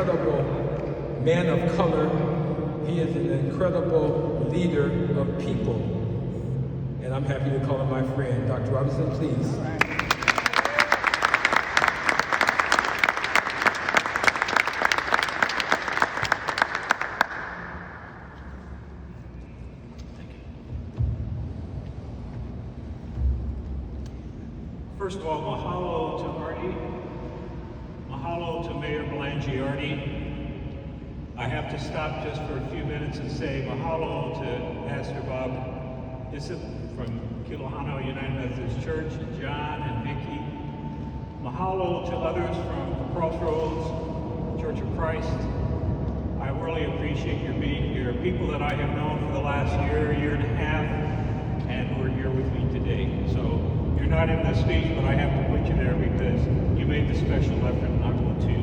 incredible man of color. He is an incredible leader of people. And I'm happy to call him my friend. Dr. Robinson, please. First of all, mahalo to Artie. Mahalo to Mayor Belangiardi. I have to stop just for a few minutes and say mahalo to Pastor Bob Issip from Kilohano United Methodist Church, and John and Vicki. Mahalo to others from Crossroads, Church of Christ. I really appreciate your being here. People that I have known for the last year and a half, and who are here with me today. So you're not in this speech, but I have to put you there because you made the special effort not to.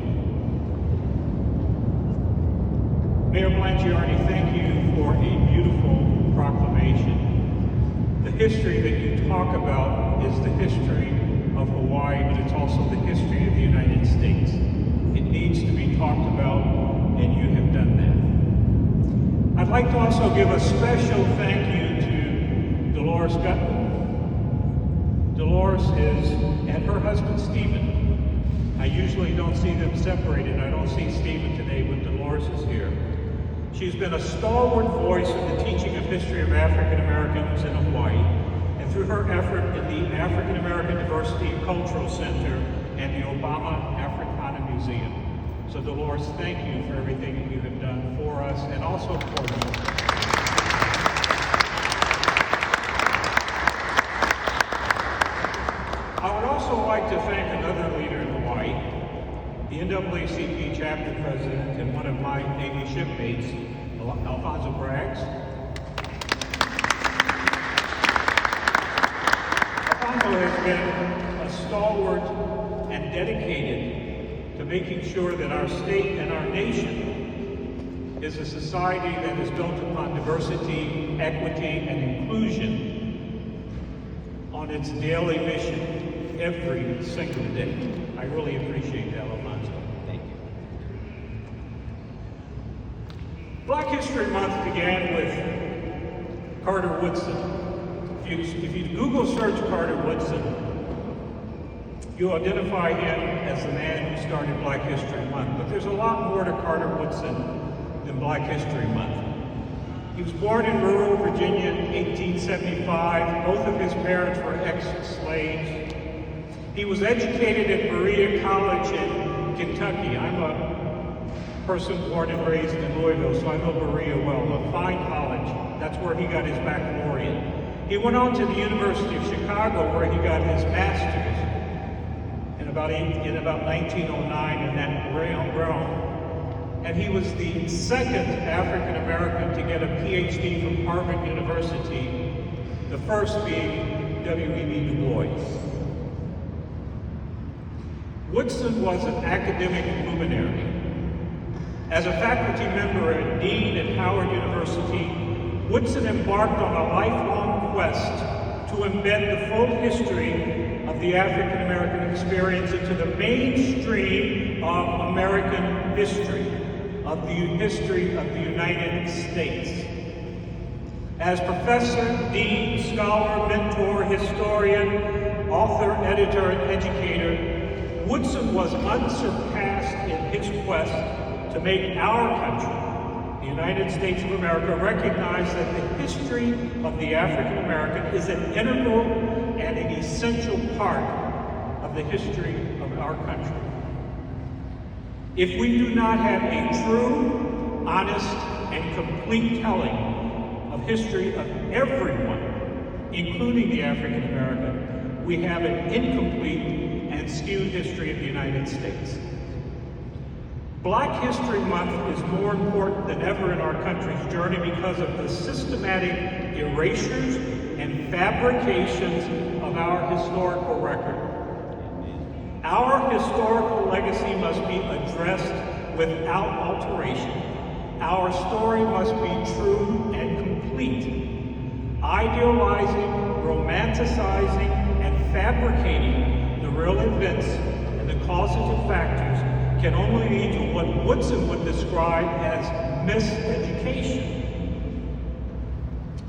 Mayor Belangiardi, thank you for a beautiful proclamation. The history that you talk about is the history of Hawaii, but it's also the history of the United States. It needs to be talked about, and you have done that. I'd like to also give a special thank you to Dolores Gutman. Dolores is, and her husband Stephen. I usually don't see them separated. I don't see Stephen today, but Dolores is here. She's been a stalwart voice in the teaching of history of African Americans in Hawaii, and through her effort in the African American Diversity Cultural Center and the Obama Africana Museum. So Dolores, thank you for everything that you have done for us and also for me. I would also like to thank another leader in Hawaii, the NAACP chapter president and one of my Navy shipmates, Alfonso Braggs. Alfonso has been a stalwart and dedicated to making sure that our state and our nation is a society that is built upon diversity, equity, and inclusion on its daily mission every single day. I really appreciate that, Alfonso. Thank you. Black History Month began with Carter Woodson. If you Google search Carter Woodson, you identify him as the man who started Black History Month. But there's a lot more to Carter Woodson than Black History Month. He was born in rural Virginia in 1875. Both of his parents were ex-slaves. He was educated at Berea College in Kentucky. I'm a person born and raised in Louisville, so I know Berea well. A fine college. That's where he got his baccalaureate. He went on to the University of Chicago, where he got his master's in about 1909 in that realm. And he was the second African American to get a PhD from Harvard University, the first being W.E.B. Du Bois. Woodson was an academic luminary. As a faculty member and dean at Howard University, Woodson embarked on a lifelong quest to embed the full history of the African American experience into the mainstream of American history, of the history of the United States. As professor, dean, scholar, mentor, historian, author, editor, and educator, Woodson was unsurpassed in his quest to make our country, the United States of America, recognize that the history of the African American is an integral and an essential part of the history of our country. If we do not have a true, honest, and complete telling of history of everyone, including the African American, we have an incomplete and skewed history of the United States. Black History Month is more important than ever in our country's journey because of the systematic erasures and fabrications of our historical record. Our historical legacy must be addressed without alteration. Our story must be true and complete. Idealizing, romanticizing, and fabricating the real events and the causative factors can only lead to what Woodson would describe as miseducation.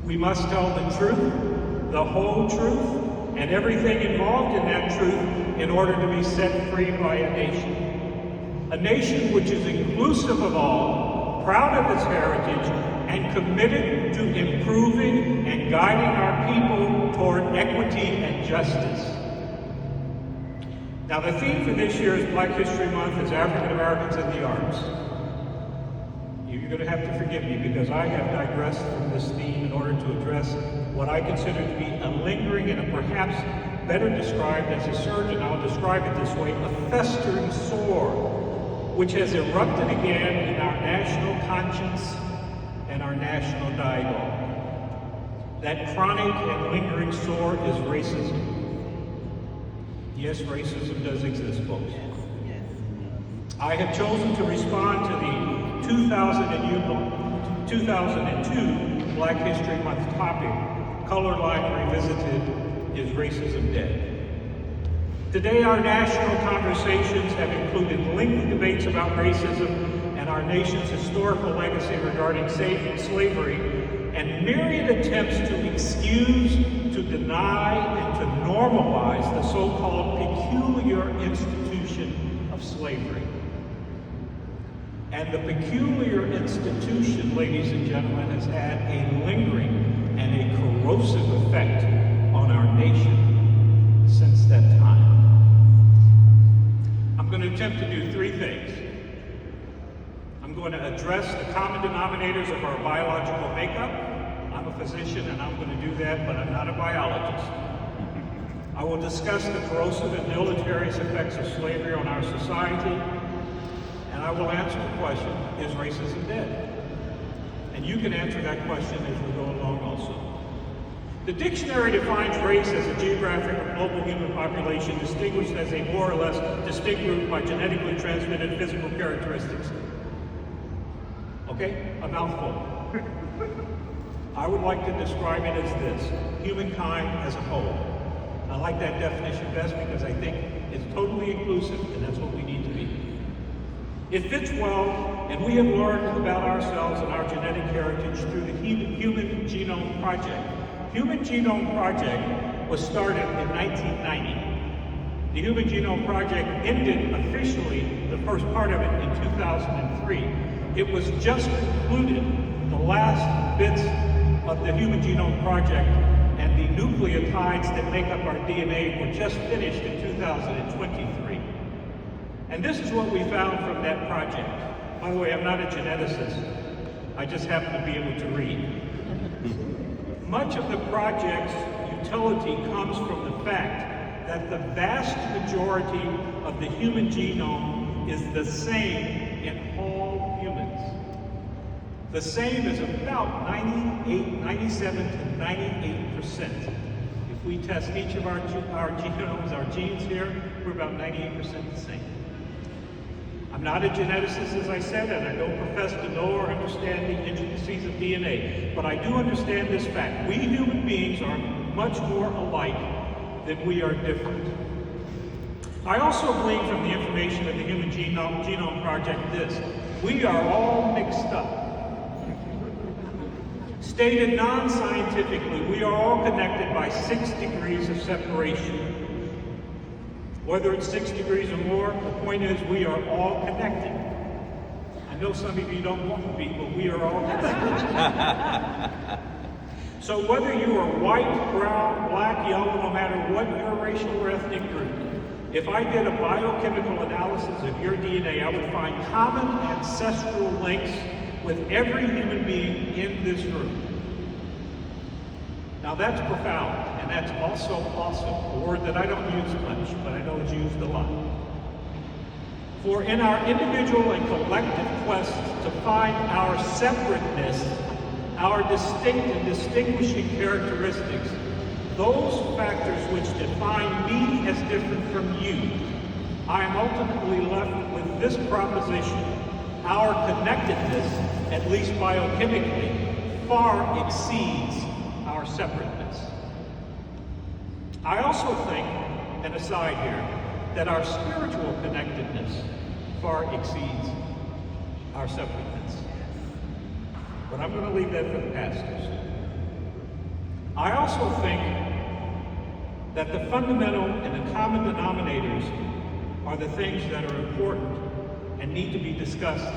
We must tell the truth, the whole truth, and everything involved in that truth in order to be set free by a nation. A nation which is inclusive of all, proud of its heritage, and committed to improving and guiding our people toward equity and justice. Now, the theme for this year's Black History Month is African Americans in the Arts. You're going to have to forgive me because I have digressed from this theme in order to address what I consider to be a lingering and a perhaps better described as a surgeon, I'll describe it this way, a festering sore, which has erupted again in our national conscience and our national dialogue. That chronic and lingering sore is racism. Yes, racism does exist, folks. I have chosen to respond to the 2002 Black History Month topic, Color Line Revisited, Is Racism Dead? Today, our national conversations have included lengthy debates about racism and our nation's historical legacy regarding slavery, and myriad attempts to excuse, to deny, and to normalize the so-called peculiar institution of slavery. And the peculiar institution, ladies and gentlemen, has had a lingering and a corrosive effect on our nation since that time. I'm going to attempt to do three things. I'm going to address the common denominators of our biological makeup. I'm a physician and I'm going to do that, but I'm not a biologist. I will discuss the corrosive and deleterious effects of slavery on our society. And I will answer the question, is racism dead? And you can answer that question as we go along also. The dictionary defines race as a geographic or global human population distinguished as a more or less distinct group by genetically transmitted physical characteristics. Okay, a mouthful. I would like to describe it as this, humankind as a whole. I like that definition best because I think it's totally inclusive and that's what we need to be. It fits well, and we have learned about ourselves and our genetic heritage through the Human Genome Project. Human Genome Project was started in 1990. The Human Genome Project ended officially, the first part of it, in 2003. It was just concluded, the last bits of the Human Genome Project and the nucleotides that make up our DNA were just finished in 2023. And this is what we found from that project. By the way, I'm not a geneticist. I just happen to be able to read. Much of the project's utility comes from the fact that the vast majority of the human genome is the same in all humans. The same is about 97 to 98%. If we test each of our genomes, our genes here, we're about 98% the same. I'm not a geneticist, as I said, and I don't profess to know or understand the intricacies of DNA, but I do understand this fact. We human beings are much more alike than we are different. I also glean from the information of the Human Genome Project this: we are all mixed up. Stated non-scientifically, we are all connected by 6 degrees of separation. Whether it's 6 degrees or more, the point is we are all connected. I know some of you don't want to be, but we are all connected. So whether you are white, brown, black, yellow, no matter what your racial or ethnic group, if I did a biochemical analysis of your DNA, I would find common ancestral links with every human being in this room. Now that's profound, and that's also awesome, a word that I don't use much, but I know it's used a lot. For in our individual and collective quest to find our separateness, our distinct and distinguishing characteristics, those factors which define me as different from you, I am ultimately left with this proposition: our connectedness, at least biochemically, far exceeds our separateness. I also think, an aside here, that our spiritual connectedness far exceeds our supplicants. But I'm going to leave that for the pastors. I also think that the fundamental and the common denominators are the things that are important and need to be discussed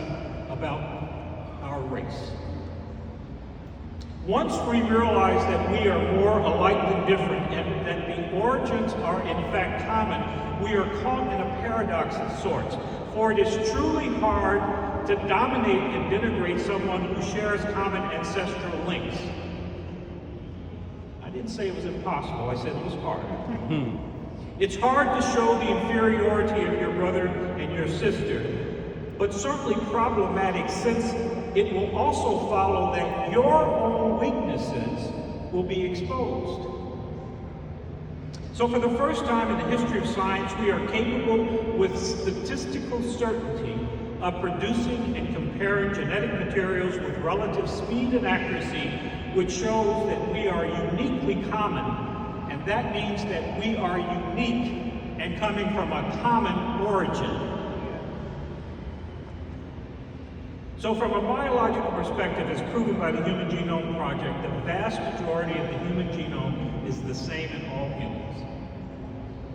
about our race. Once we realize that we are more alike than different and that the origins are in fact common, we are caught in a paradox of sorts. For it is truly hard to dominate and denigrate someone who shares common ancestral links. I didn't say it was impossible, I said it was hard. It's hard to show the inferiority of your brother and your sister, but certainly problematic since it will also follow that your own weaknesses will be exposed. So for the first time in the history of science, we are capable with statistical certainty of producing and comparing genetic materials with relative speed and accuracy, which shows that we are uniquely common, and that means that we are unique and coming from a common origin. So from a biological perspective, as proven by the Human Genome Project, the vast majority of the human genome is the same in all humans.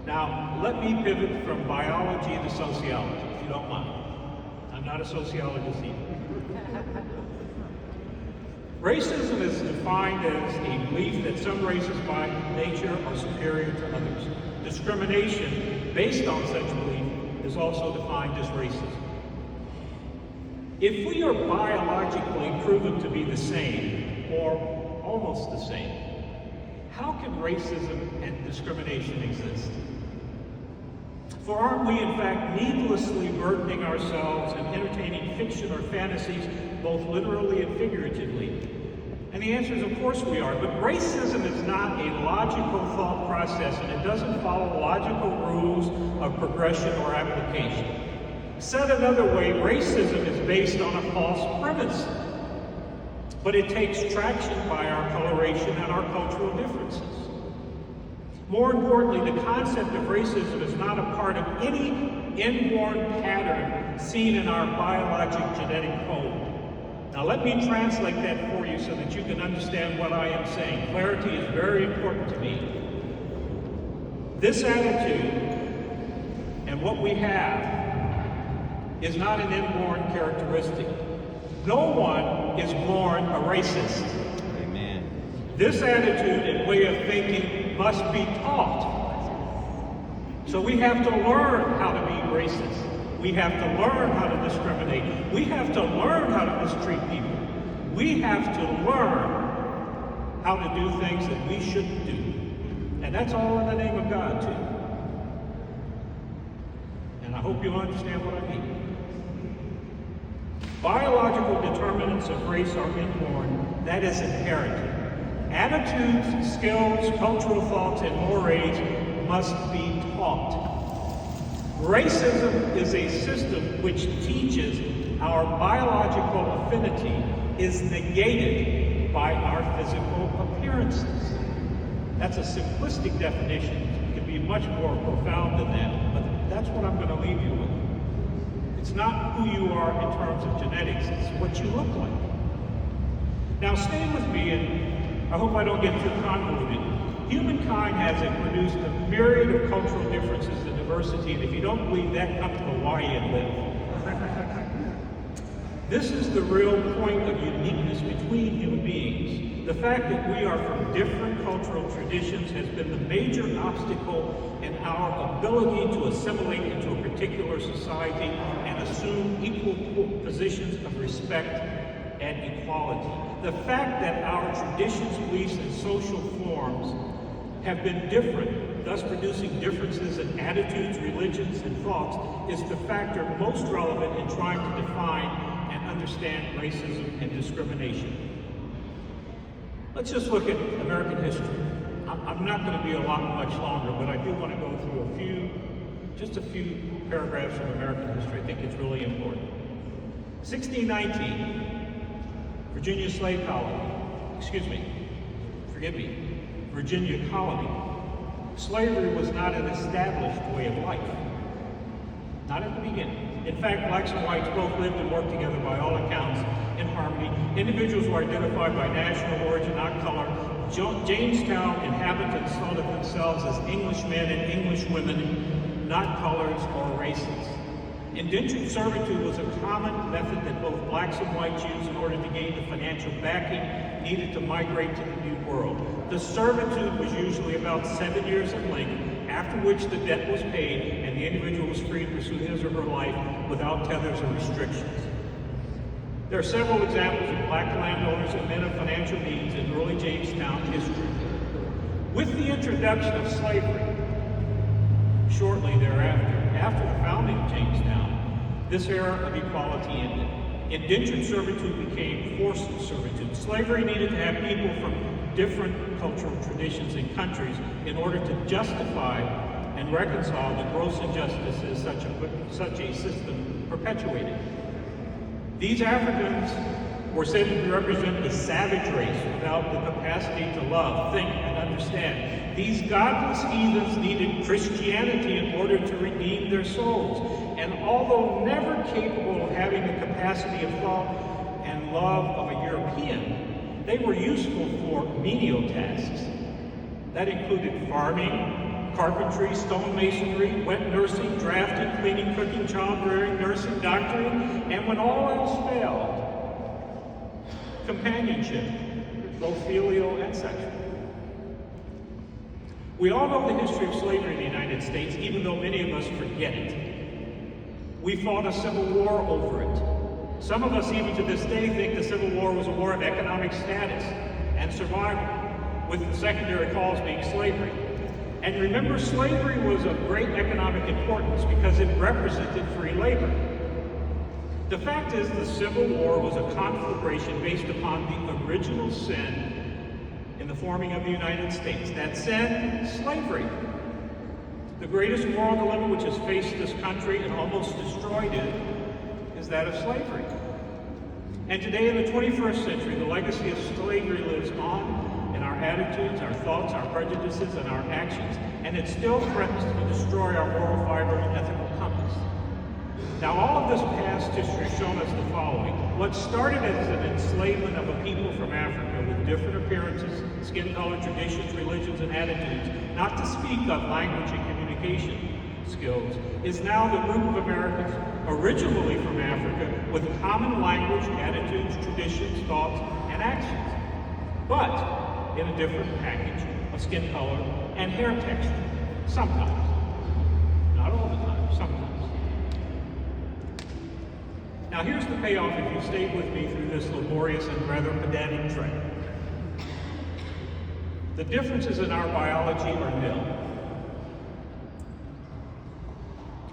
Now, let me pivot from biology to sociology, if you don't mind. I'm not a sociologist either. Racism is defined as a belief that some races by nature are superior to others. Discrimination based on such belief is also defined as racism. If we are biologically proven to be the same, or almost the same, how can racism and discrimination exist? For aren't we in fact needlessly burdening ourselves and entertaining fiction or fantasies, both literally and figuratively? And the answer is, of course we are, but racism is not a logical thought process, and it doesn't follow logical rules of progression or application. Said another way, racism is based on a false premise, but it takes traction by our coloration and our cultural differences. More importantly, the concept of racism is not a part of any inborn pattern seen in our biologic genetic code. Now let me translate that for you so that you can understand what I am saying. Clarity is very important to me. This attitude and what we have is not an inborn characteristic. No one is born a racist. Amen. This attitude and way of thinking must be taught. So we have to learn how to be racist. We have to learn how to discriminate. We have to learn how to mistreat people. We have to learn how to do things that we shouldn't do. And that's all in the name of God, too. And I hope you understand what I mean. Biological determinants of race are inborn, that is inherited. Attitudes, skills, cultural thoughts, and mores must be taught. Racism is a system which teaches our biological affinity is negated by our physical appearances. That's a simplistic definition. It can be much more profound than that, but that's what I'm going to leave you with. It's not who you are in terms of genetics, it's what you look like. Now stay with me, and I hope I don't get too convoluted. Humankind has produced a myriad of cultural differences and diversity, and if you don't believe that, come to Hawaii and live. This is the real point of uniqueness between human beings. The fact that we are from different cultural traditions has been the major obstacle in our ability to assimilate into a particular society and assume equal positions of respect and equality. The fact that our traditions, beliefs, and social forms have been different, thus producing differences in attitudes, religions, and thoughts, is the factor most relevant in trying to define and understand racism and discrimination. Let's just look at American history. I'm not going to be a lot much longer, but I do want to go through just a few paragraphs from American history. I think it's really important. 1619, Virginia slave colony. Virginia colony. Slavery was not an established way of life. Not at the beginning. In fact, blacks and whites both lived and worked together by all accounts in harmony. Individuals were identified by national origin, not color. Jamestown inhabitants thought of themselves as Englishmen and Englishwomen, not colors or races. Indentured servitude was a common method that both blacks and whites used in order to gain the financial backing needed to migrate to the New World. The servitude was usually about 7 years in length, after which the debt was paid and the individual was free to pursue his or her life without tethers or restrictions. There are several examples of black landowners and men of financial needs in early Jamestown history. With the introduction of slavery, shortly thereafter, after the founding of Jamestown, this era of equality ended. Indentured servitude became forced servitude. Slavery needed to have people from different cultural traditions and countries in order to justify and reconcile the gross injustices such a system perpetuated. These Africans were said to represent a savage race without the capacity to love, think, and understand. These godless heathens needed Christianity in order to redeem their souls. And although never capable of having the capacity of thought and love of a European, they were useful for menial tasks. That included farming, carpentry, stonemasonry, wet nursing, drafting, cleaning, cooking, child rearing, nursing, doctoring, and when all else failed, companionship, both filial and sexual. We all know the history of slavery in the United States, even though many of us forget it. We fought a civil war over it. Some of us, even to this day, think the Civil War was a war of economic status and survival, with the secondary cause being slavery. And remember, slavery was of great economic importance because it represented free labor. The fact is, the Civil War was a conflagration based upon the original sin in the forming of the United States. That sin, slavery. The greatest moral dilemma which has faced this country and almost destroyed it is that of slavery. And today in the 21st century, the legacy of slavery lives on in our attitudes, our thoughts, our prejudices, and our actions, and it still threatens to destroy our moral fiber and ethical compass. Now, all of this past history has shown us the following. What started as an enslavement of a people from Africa with different appearances, skin color, traditions, religions, and attitudes, not to speak of language and communication skills, is now the group of Americans originally from Africa with common language, attitudes, traditions, thoughts, and actions, but in a different package of skin color and hair texture. Sometimes. Not all the time, sometimes. Now here's the payoff if you stayed with me through this laborious and rather pedantic trek. The differences in our biology are nil.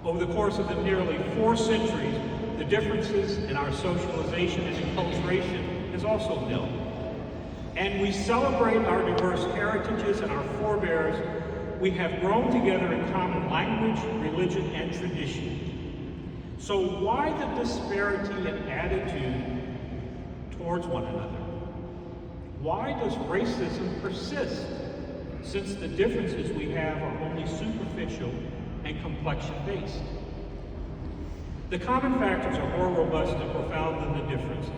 Over the course of the nearly 4 centuries, the differences in our socialization and enculturation is also nil. And we celebrate our diverse heritages and our forebears. We have grown together in common language, religion, and tradition. So why the disparity in attitude towards one another? Why does racism persist, since the differences we have are only superficial and complexion-based? The common factors are more robust and profound than the differences.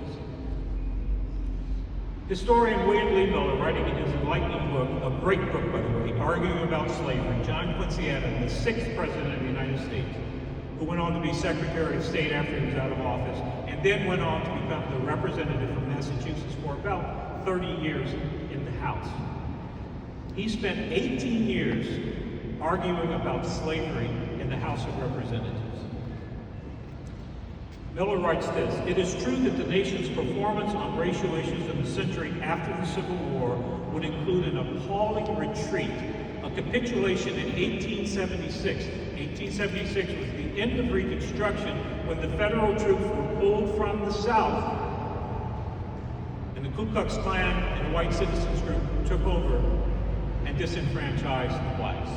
Historian William Lee Miller, writing in his enlightening book, a great book by the way, Arguing About Slavery, John Quincy Adams, the 6th President of the United States, who went on to be Secretary of State after he was out of office, and then went on to become the representative from Massachusetts for about 30 years in the House. He spent 18 years arguing about slavery in the House of Representatives. Miller writes this: "It is true that the nation's performance on racial issues in the century after the Civil War would include an appalling retreat, a capitulation in 1876. 1876 was the end of Reconstruction, when the federal troops were pulled from the South, and the Ku Klux Klan and the White Citizens Group took over and disenfranchised the blacks.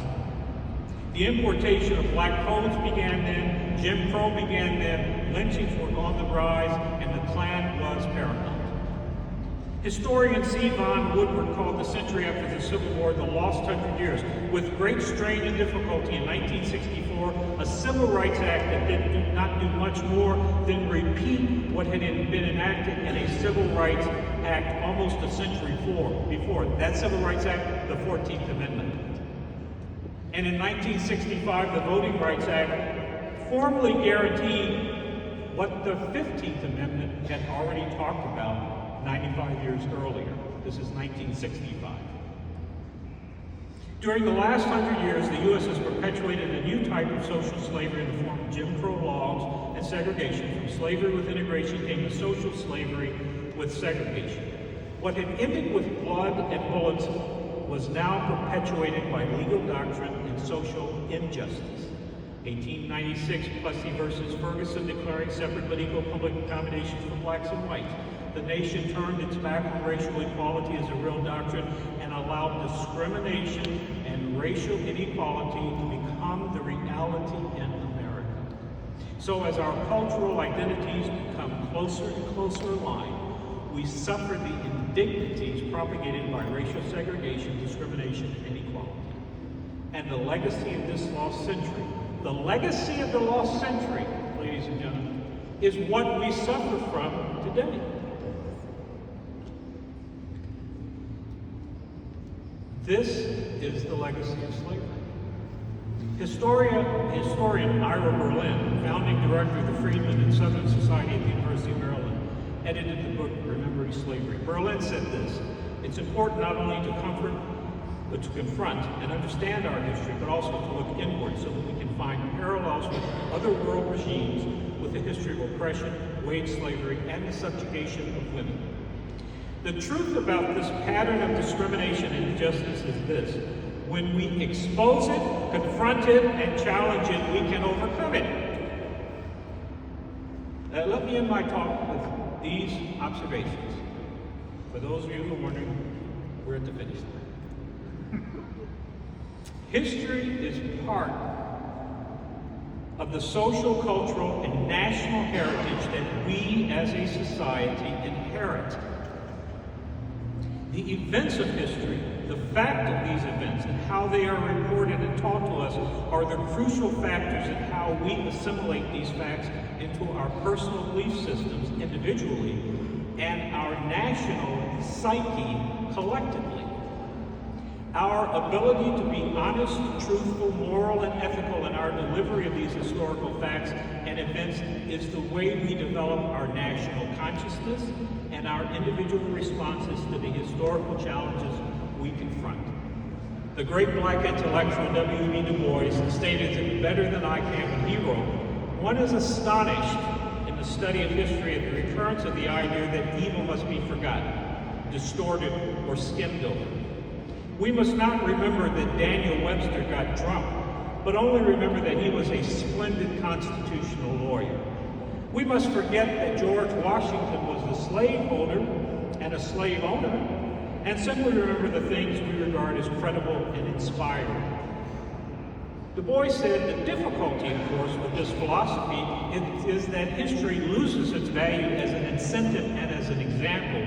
The importation of black codes began then, Jim Crow began then, lynchings were on the rise, and the Klan was paramount. Historian C. Von Woodward called the century after the Civil War the lost 100 years. With great strain and difficulty in 1964, a Civil Rights Act that did not do much more than repeat what had been enacted in a Civil Rights Act almost a century before. That Civil Rights Act, the 14th Amendment. And in 1965, the Voting Rights Act formally guaranteed what the 15th Amendment had already talked about 95 years earlier. This is 1965. During the last 100 years, the U.S. has perpetuated a new type of social slavery in the form of Jim Crow laws and segregation. From slavery with integration came to social slavery with segregation. What had ended with blood and bullets was now perpetuated by legal doctrine and social injustice. 1896, Plessy versus Ferguson declaring separate but equal public accommodations for blacks and whites. The nation turned its back on racial equality as a real doctrine and allowed discrimination and racial inequality to become the reality in America. So as our cultural identities become closer and closer aligned, we suffer the indignities propagated by racial segregation, discrimination, and inequality. And the legacy of this lost century, ladies and gentlemen, is what we suffer from today. This is the legacy of slavery. Historian Ira Berlin, founding director of the Freedmen and Southern Society at the University of Maryland, edited the book Remembering Slavery. Berlin said this: "It's important not only to confront and understand our history, but also to look inward so that we can find parallels with other world regimes with the history of oppression, wage slavery, and the subjugation of women. The truth about this pattern of discrimination and injustice is this: when we expose it, confront it, and challenge it, we can overcome it." Let me end my talk with these observations. For those of you who are wondering, we're at the finish line. History is part of the social, cultural, and national heritage that we as a society inherit. The events of history, the fact of these events, and how they are reported and taught to us are the crucial factors in how we assimilate these facts into our personal belief systems individually and our national psyche collectively. Our ability to be honest, truthful, moral, and ethical in our delivery of these historical facts and events is the way we develop our national consciousness and our individual responses to the historical challenges we confront. The great black intellectual W.E.B. Du Bois stated it better than I can when he wrote, "One is astonished in the study of history at the recurrence of the idea that evil must be forgotten, distorted, or skimmed over. We must not remember that Daniel Webster got drunk, but only remember that he was a splendid constitutional lawyer. We must forget that George Washington was a slaveholder and a slave owner, and simply remember the things we regard as credible and inspiring." Du Bois said the difficulty, of course, with this philosophy is that history loses its value as an incentive and as an example.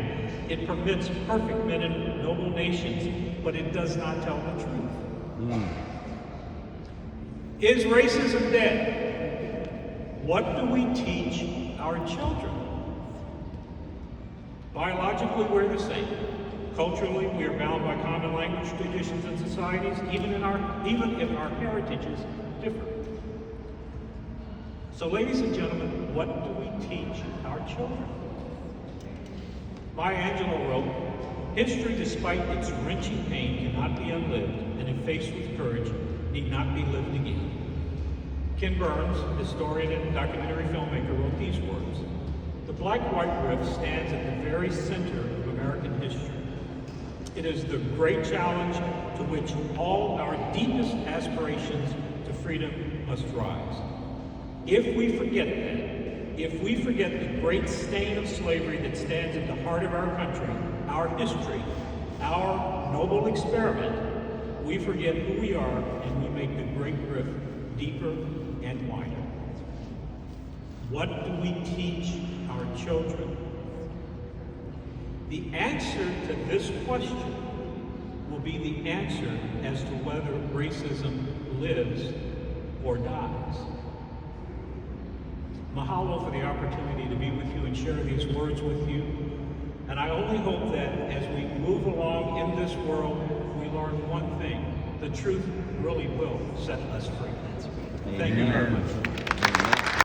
It permits perfect men and noble nations, but it does not tell the truth. Is racism dead? What do we teach our children? Biologically, we're the same. Culturally, we are bound by common language, traditions, and societies, even if our heritages differ. So, ladies and gentlemen, what do we teach our children? Maya Angelou wrote, "History, despite its wrenching pain, cannot be unlived, and if faced with courage, need not be lived again." Ken Burns, historian and documentary filmmaker, wrote these words: "The black-white rift stands at the very center of American history. It is the great challenge to which all our deepest aspirations to freedom must rise. If we forget that, if we forget the great stain of slavery that stands at the heart of our country, our history, our noble experiment, we forget who we are and we make the great rift deeper and wider." What do we teach our children? The answer to this question will be the answer as to whether racism lives or dies. Mahalo for the opportunity to be with you and share these words with you. And I only hope that as we move along in this world, we learn one thing: the truth really will set us free. Thank you very much.